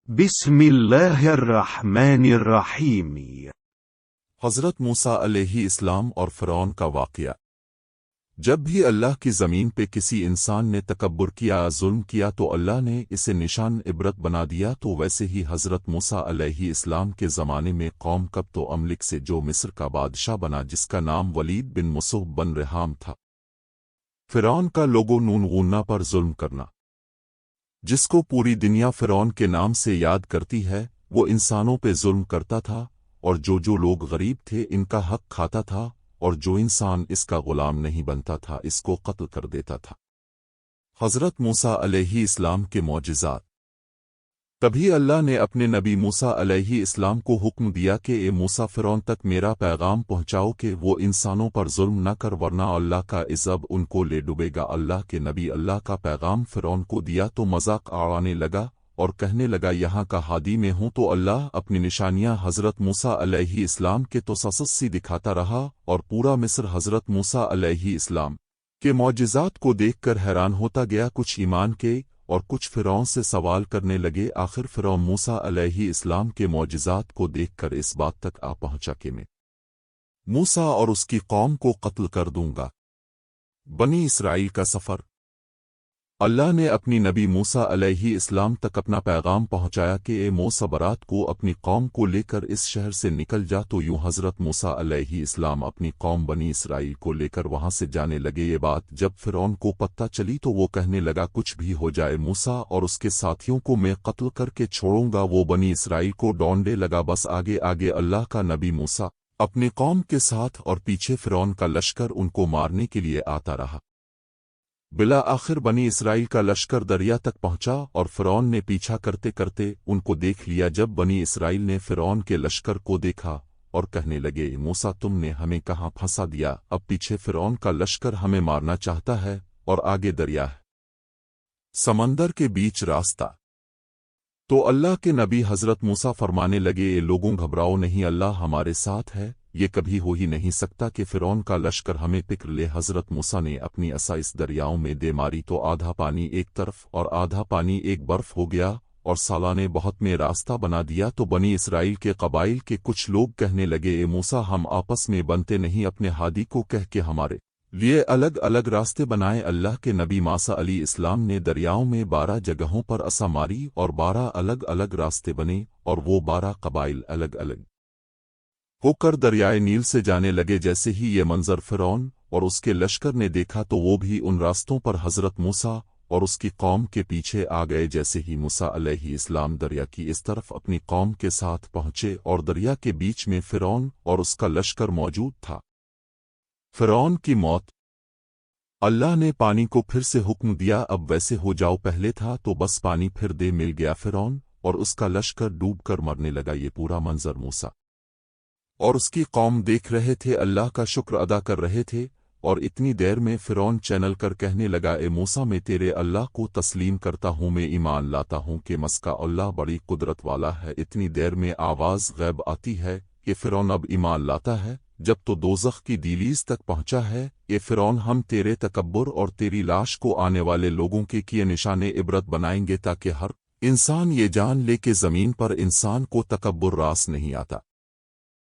بسم الله الرحمن الرحیم۔ حضرت موسیٰ علیہ السلام اور فرعون کا واقعہ۔ جب بھی اللہ کی زمین پہ کسی انسان نے تکبر کیا، ظلم کیا تو اللہ نے اسے نشان عبرت بنا دیا۔ تو ویسے ہی حضرت موسیٰ علیہ السلام کے زمانے میں قوم کبت و املک سے جو مصر کا بادشاہ بنا، جس کا نام ولید بن مصعب بن رحام تھا، فرعون کا لوگو نون غنہ پر ظلم کرنا، جس کو پوری دنیا فرعون کے نام سے یاد کرتی ہے، وہ انسانوں پہ ظلم کرتا تھا، اور جو لوگ غریب تھے ان کا حق کھاتا تھا، اور جو انسان اس کا غلام نہیں بنتا تھا اس کو قتل کر دیتا تھا۔ حضرت موسیٰ علیہ السلام کے معجزات۔ تبھی اللہ نے اپنے نبی موسیٰ علیہ السلام کو حکم دیا کہ اے موسیٰ، فرعون تک میرا پیغام پہنچاؤ کہ وہ انسانوں پر ظلم نہ کر، ورنہ اللہ کا عذاب ان کو لے ڈوبے گا۔ اللہ کے نبی اللہ کا پیغام فرعون کو دیا تو مذاق اڑانے لگا اور کہنے لگا یہاں کا ہادی میں ہوں۔ تو اللہ اپنی نشانیاں حضرت موسیٰ علیہ السلام کے توسط سے دکھاتا رہا، اور پورا مصر حضرت موسیٰ علیہ السلام کے معجزات کو دیکھ کر حیران ہوتا گیا۔ کچھ ایمان کے اور کچھ فرعون سے سوال کرنے لگے۔ آخر فرعون موسیٰ علیہ السلام کے معجزات کو دیکھ کر اس بات تک آ پہنچا کہ میں موسیٰ اور اس کی قوم کو قتل کر دوں گا۔ بنی اسرائیل کا سفر۔ اللہ نے اپنی نبی موسیٰ علیہ السلام تک اپنا پیغام پہنچایا کہ اے موسیٰ، برات کو اپنی قوم کو لے کر اس شہر سے نکل جا۔ تو یوں حضرت موسیٰ علیہ السلام اپنی قوم بنی اسرائیل کو لے کر وہاں سے جانے لگے۔ یہ بات جب فرعون کو پتہ چلی تو وہ کہنے لگا کچھ بھی ہو جائے، موسیٰ اور اس کے ساتھیوں کو میں قتل کر کے چھوڑوں گا۔ وہ بنی اسرائیل کو ڈھونڈنے لگا، بس آگے آگے اللہ کا نبی موسیٰ اپنی قوم کے ساتھ، اور پیچھے فرعون کا لشکر ان کو مارنے کے لیے آتا رہا۔ بالآخر بنی اسرائیل کا لشکر دریا تک پہنچا، اور فرعون نے پیچھا کرتے کرتے ان کو دیکھ لیا۔ جب بنی اسرائیل نے فرعون کے لشکر کو دیکھا اور کہنے لگے موسیٰ، تم نے ہمیں کہاں پھنسا دیا؟ اب پیچھے فرعون کا لشکر ہمیں مارنا چاہتا ہے اور آگے دریا ہے، سمندر کے بیچ راستہ۔ تو اللہ کے نبی حضرت موسیٰ فرمانے لگے اے لوگوں، گھبراؤ نہیں، اللہ ہمارے ساتھ ہے، یہ کبھی ہو ہی نہیں سکتا کہ فرعون کا لشکر ہمیں پکڑ لے۔ حضرت موسیٰ نے اپنی عصا اس دریاؤں میں دے ماری تو آدھا پانی ایک طرف اور آدھا پانی ایک برف ہو گیا، اور سالہ نے بہت میں راستہ بنا دیا۔ تو بنی اسرائیل کے قبائل کے کچھ لوگ کہنے لگے اے موسیٰ، ہم آپس میں بنتے نہیں، اپنے ہادی کو کہہ کے ہمارے لیے الگ الگ راستے بنائے۔ اللہ کے نبی موسیٰ علیہ السلام نے دریاؤں میں 12 جگہوں پر عصا ماری اور 12 الگ الگ راستے بنے، اور وہ 12 قبائل الگ الگ ہو کر دریائے نیل سے جانے لگے۔ جیسے ہی یہ منظر فرعون اور اس کے لشکر نے دیکھا تو وہ بھی ان راستوں پر حضرت موسیٰ اور اس کی قوم کے پیچھے آ گئے۔ جیسے ہی موسیٰ علیہ السلام دریا کی اس طرف اپنی قوم کے ساتھ پہنچے اور دریا کے بیچ میں فرعون اور اس کا لشکر موجود تھا۔ فرعون کی موت۔ اللہ نے پانی کو پھر سے حکم دیا، اب ویسے ہو جاؤ، پہلے تھا تو بس پانی پھر دے مل گیا۔ فرعون اور اس کا لشکر ڈوب کر مرنے لگا۔ یہ پورا منظر موسیٰ اور اس کی قوم دیکھ رہے تھے، اللہ کا شکر ادا کر رہے تھے، اور اتنی دیر میں فرعون چینل کر کہنے لگا اے موسیٰ، میں تیرے اللہ کو تسلیم کرتا ہوں، میں ایمان لاتا ہوں کہ مسکا اللہ بڑی قدرت والا ہے۔ اتنی دیر میں آواز غیب آتی ہے کہ فرعون اب ایمان لاتا ہے۔ جب تو دوزخ کی دیلیز تک پہنچا ہے، اے فرعون، ہم تیرے تکبر اور تیری لاش کو آنے والے لوگوں کے کیے نشانے عبرت بنائیں گے، تاکہ ہر انسان یہ جان لے کہ زمین پر انسان کو تکبر راس نہیں آتا۔